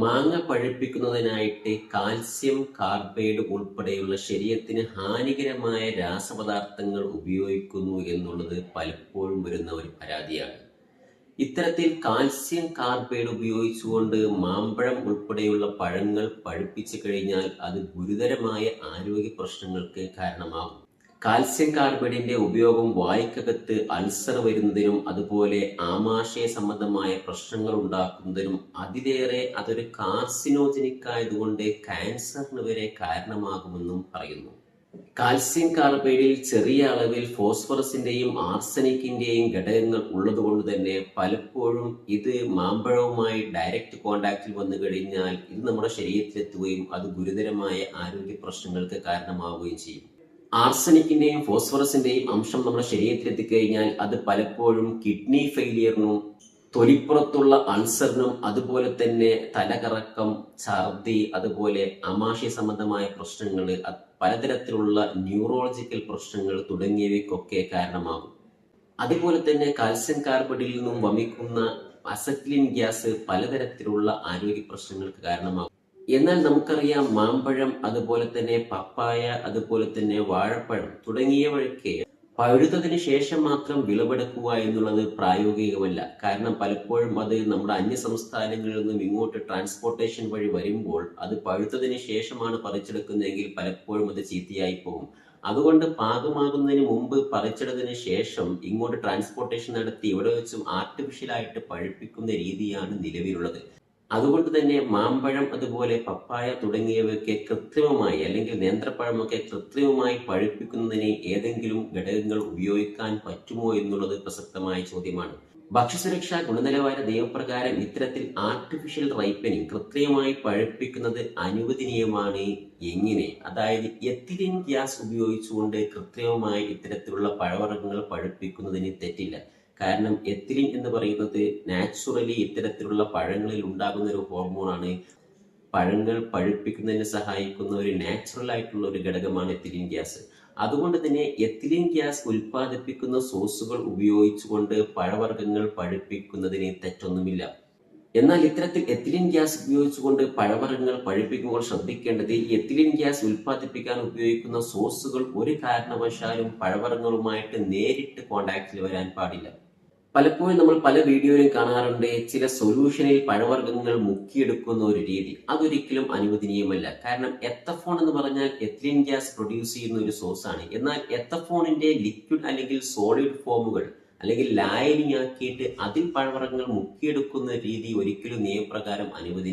മാങ്ങ പഴുപ്പിക്കുന്നതിനായിട്ട് calcium carbide ഉൾപ്പെടെയുള്ള ശരീരത്തിന് ഹാനികരമായ രാസപദാർത്ഥങ്ങൾ ഉപയോഗിക്കുന്നു എന്നുള്ളത് പലപ്പോഴും വരുന്ന ഒരു പരാതിയാണ്. ഇത്തരത്തിൽ കാൽസ്യം കാർബൈഡ് ഉപയോഗിച്ചുകൊണ്ട് മാമ്പഴം ഉൾപ്പെടെയുള്ള പഴങ്ങൾ പഴുപ്പിച്ചു കഴിഞ്ഞാൽ അത് ഗുരുതരമായ ആരോഗ്യ പ്രശ്നങ്ങൾക്ക് കാരണമാകും. കാൽസ്യം കാർബൈഡിന്റെ ഉപയോഗം വായ്ക്കകത്ത് അൾസർ വരുന്നതിനും അതുപോലെ ആമാശയ സംബന്ധമായ പ്രശ്നങ്ങൾ ഉണ്ടാക്കുന്നതിനും അതിലേറെ അതൊരു കാർസിനോജനിക് ആയതുകൊണ്ട് ക്യാൻസറിന് വരെ കാരണമാകുമെന്നും പറയുന്നു. കാൽസ്യം കാർബൈഡിൽ ചെറിയ അളവിൽ ഫോസ്ഫറസിന്റെയും ആർസനിക്കിന്റെയും ഘടകങ്ങൾ ഉള്ളതുകൊണ്ട് തന്നെ പലപ്പോഴും ഇത് മാമ്പഴവുമായി ഡയറക്റ്റ് കോണ്ടാക്റ്റിൽ വന്നു കഴിഞ്ഞാൽ ഇത് നമ്മുടെ ശരീരത്തിലെത്തുകയും അത് ഗുരുതരമായ ആരോഗ്യ പ്രശ്നങ്ങൾക്ക് കാരണമാവുകയും ചെയ്യും. ആർസനിക്കിന്റെയും ഫോസ്ഫറസിന്റെയും അംശം നമ്മുടെ ശരീരത്തിലെത്തിക്കഴിഞ്ഞാൽ അത് പലപ്പോഴും കിഡ്നി ഫെയിലിയറിനും തൊലിപ്പുറത്തുള്ള അൾസറിനും അതുപോലെ തന്നെ തലകറക്കം, ഛർദി, അതുപോലെ ആമാശയ സംബന്ധമായ പ്രശ്നങ്ങൾ, പലതരത്തിലുള്ള ന്യൂറോളജിക്കൽ പ്രശ്നങ്ങൾ തുടങ്ങിയവയ്ക്കൊക്കെ കാരണമാകും. അതുപോലെ തന്നെ കാൽസ്യം കാർബൈഡിൽ നിന്നും വമിക്കുന്ന അസറ്റിലിൻ ഗ്യാസ് പലതരത്തിലുള്ള ആരോഗ്യ പ്രശ്നങ്ങൾക്ക് കാരണമാകും. എന്നാൽ നമുക്കറിയാം മാമ്പഴം, അതുപോലെ തന്നെ പപ്പായ, അതുപോലെ തന്നെ വാഴപ്പഴം തുടങ്ങിയവയൊക്കെ പഴുത്തതിന് ശേഷം മാത്രം വിളവെടുക്കുക എന്നുള്ളത് പ്രായോഗികമല്ല. കാരണം പലപ്പോഴും അത് നമ്മുടെ അന്യ സംസ്ഥാനങ്ങളിൽ നിന്നും ഇങ്ങോട്ട് ട്രാൻസ്പോർട്ടേഷൻ വഴി വരുമ്പോൾ അത് പഴുത്തതിന് ശേഷമാണ് പറിച്ചെടുക്കുന്നതെങ്കിൽ പലപ്പോഴും അത് ചീത്തയായി പോകും. അതുകൊണ്ട് പാകമാകുന്നതിന് മുമ്പ് പറിച്ചെടുത്തതിന് ശേഷം ഇങ്ങോട്ട് ട്രാൻസ്പോർട്ടേഷൻ നടത്തി ഇവിടെ വെച്ചും ആർട്ടിഫിഷ്യലായിട്ട് പഴുപ്പിക്കുന്ന രീതിയാണ് നിലവിലുള്ളത്. അതുകൊണ്ട് തന്നെ മാമ്പഴം, അതുപോലെ പപ്പായ തുടങ്ങിയവയൊക്കെ കൃത്രിമമായി അല്ലെങ്കിൽ നേന്ത്രപ്പഴമൊക്കെ കൃത്രിമമായി പഴുപ്പിക്കുന്നതിന് ഏതെങ്കിലും ഘടകങ്ങൾ ഉപയോഗിക്കാൻ പറ്റുമോ എന്നുള്ളത് പ്രസക്തമായ ചോദ്യമാണ്. ഭക്ഷ്യസുരക്ഷാ ഗുണനിലവാര നിയമപ്രകാരം ഇത്തരത്തിൽ ആർട്ടിഫിഷ്യൽ റൈപ്പനിങ് കൃത്രിമമായി പഴുപ്പിക്കുന്നത് അനുവദനീയമാണ്. എങ്ങനെ? അതായത് എത്തിലിൻ ഗ്യാസ് ഉപയോഗിച്ചുകൊണ്ട് കൃത്രിമമായി ഇത്തരത്തിലുള്ള പഴവർഗ്ഗങ്ങൾ പഴുപ്പിക്കുന്നതിന് തെറ്റില്ല. കാരണം എത്തിലിൻ എന്ന് പറയുന്നത് നാച്ചുറലി ഇത്തരത്തിലുള്ള പഴങ്ങളിൽ ഉണ്ടാകുന്ന ഒരു ഹോർമോണാണ്. പഴങ്ങൾ പഴുപ്പിക്കുന്നതിന് സഹായിക്കുന്ന ഒരു നാച്ചുറൽ ആയിട്ടുള്ള ഒരു ഘടകമാണ് എത്തിലിൻ ഗ്യാസ്. അതുകൊണ്ട് തന്നെ എത്തിലിൻ ഗ്യാസ് ഉൽപ്പാദിപ്പിക്കുന്ന സോഴ്സുകൾ ഉപയോഗിച്ചുകൊണ്ട് പഴവർഗ്ഗങ്ങൾ പഴുപ്പിക്കുന്നതിന് തെറ്റൊന്നുമില്ല. എന്നാൽ ഇത്തരത്തിൽ എത്തിലിൻ ഗ്യാസ് ഉപയോഗിച്ചുകൊണ്ട് പഴവർഗ്ഗങ്ങൾ പഴുപ്പിക്കുമ്പോൾ ശ്രദ്ധിക്കേണ്ടത് എത്തിലിൻ ഗ്യാസ് ഉൽപ്പാദിപ്പിക്കാൻ ഉപയോഗിക്കുന്ന സോഴ്സുകൾ ഒരു കാരണവശാലും പഴവർഗ്ഗങ്ങളുമായിട്ട് നേരിട്ട് കോണ്ടാക്റ്റിൽ വരാൻ പാടില്ല. പലപ്പോഴും നമ്മൾ പല വീഡിയോയിലും കാണാറുണ്ട് ചില സൊല്യൂഷനിൽ പഴവർഗ്ഗങ്ങൾ മുക്കിയെടുക്കുന്ന ഒരു രീതി. അതൊരിക്കലും അനുവദനീയമല്ല. കാരണം എത്തഫോൺ എന്ന് പറഞ്ഞാൽ എത്തിലിൻ ഗ്യാസ് പ്രൊഡ്യൂസ് ചെയ്യുന്ന ഒരു സോഴ്സ് ആണ്. എന്നാൽ എത്തഫോണിന്റെ ലിക്വിഡ് അല്ലെങ്കിൽ സോളിഡ് ഫോമുകൾ അല്ലെങ്കിൽ ലായനിയാക്കിയിട്ട് അതിൽ പഴവർഗ്ഗങ്ങൾ മുക്കിയെടുക്കുന്ന രീതി ഒരിക്കലും നിയമപ്രകാരം അനുവദനീയമല്ല.